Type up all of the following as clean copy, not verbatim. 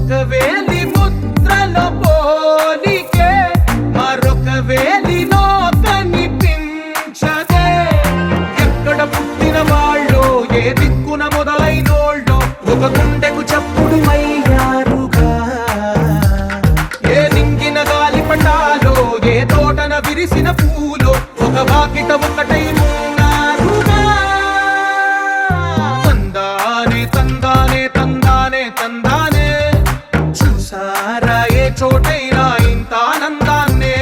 ఒక వేలి ముద్రలో పోలికే మరొక వేలిలో కనిపించదే. ఎక్కడ పుట్టిన వాళ్ళు ఏ దిక్కున మొదలైనోళ్ళు ఒక గుండెకు చప్పుడు అయ్యారుగా. ఏ నింగిన గాలి పటాలో ఏ తోటన విరిసిన పూలో ఒక వాకిట ఒకటై ఉన్నారుగా. తందానే తందానే తందానే తందానే చూసారా ఏ చోటైనా ఇంత ఆనందాన్నే.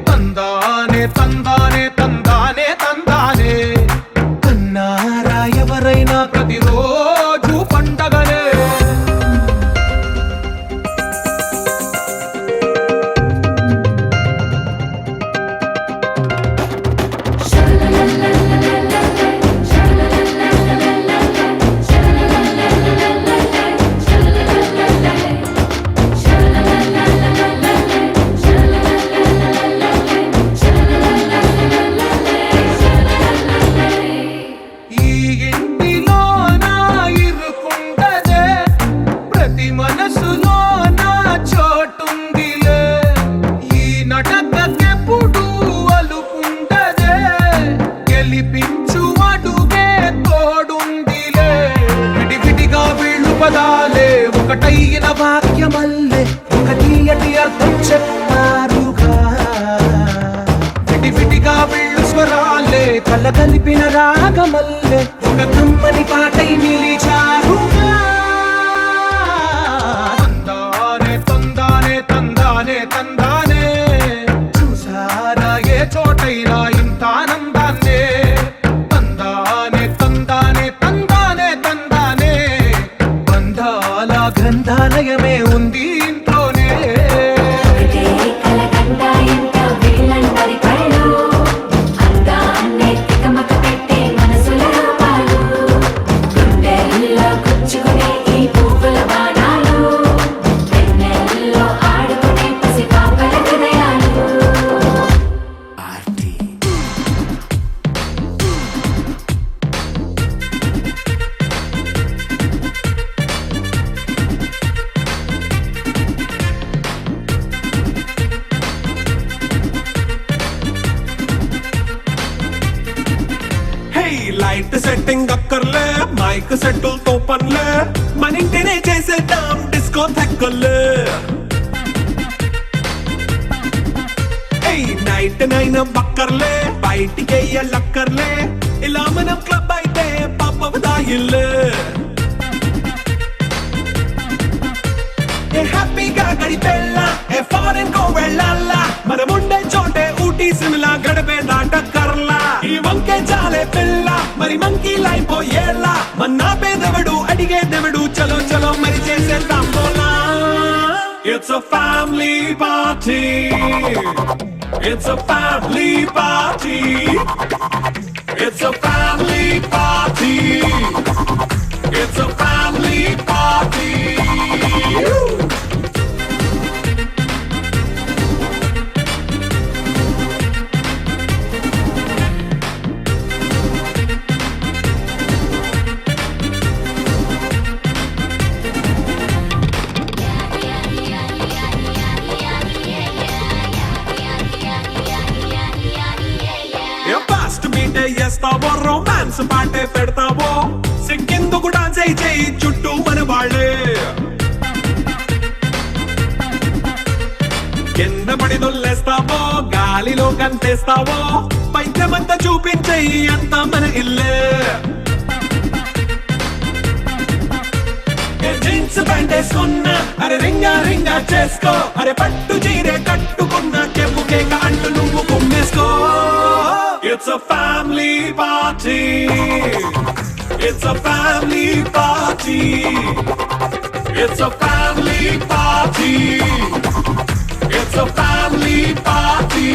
తందానే తందానే తందానే తందానే కన్నారా ఎవరైనా ప్రతిరోజు పండగనే. ఈ ఇంటిలో నా ఇరుకుండదే ప్రతి మనసులో నా చోటుందిలే. ఈ నటకెప్పుడు అలుకుండదే గెలిపించు అడుగే తోడుందిలే. విడివిడిగా వీళ్ళు పదాలే ఒకటైన వాక్యమల్లే ఒక తీయటి అర్థం చెప్పారుగా. విడివిడిగా వీళ్ళు స్వరాలే కల కలిపిన రాగమల్లే ఒక కమ్మని పాటై నిలిచారుగా. తందానే తందానే తందానే తందానే చూసారా ఏ చోటైనా ఇంత ఆనందాన్నే. తందానే తందానే తందానే తందానే బంధాల గ్రంథాలయమే ఉంది ఇంట్లోనే. లైట్ సెట్టింగ్ అక్కర్లే మైక్ సెట్టుల్ తో పనులే మన ఇంటినే చేసేద్దాం డిస్కో థెక్కలే. నైట్ నైన్ బక్కర్లే బయటికి ఎల్లక్కర్లే ఇలా మనం క్లబ్ అయితే పాపదాయిల్లే. హ్యాపీగా గడిపెళ్ళా ఏ ఫారెన్ కో వెళ్ళాలా మనం ఉండే చోటే ఊటీ సిమ్లా గడిపే దాటక్కర్లా. ఈ వంకే చాలే పిల్ల మరి మంకీ లైపోయేలా మన్నా పేదవడు అడిగేదెవడు చలో చలో మరి చేసేద్దాం బోలా. It's a family party. It's a family party. It's a family party. It's a family party. Fast బీటే చేస్తావో రొమాన్స్ పాటే పెడతావో సిక్కిందుకు డాన్స్ అయి చేయి చుట్టూ మన వాళ్ళే. కింద పడి దొల్లేస్తావో గాలిలో కంటేస్తావో పైద్యమంతా చూపించేయి అంతా మన ఇల్లే. జీన్స్ ప్యాంట్ వేసుకున్నా అరే రింగా రింగా చేసుకో అరే పట్టు చీరే కట్టుకున్నా కెప్పు కేక అంటూ నువ్వు కుమ్మేసుకో. It's a family party. It's a family party. It's a family party. It's a family party.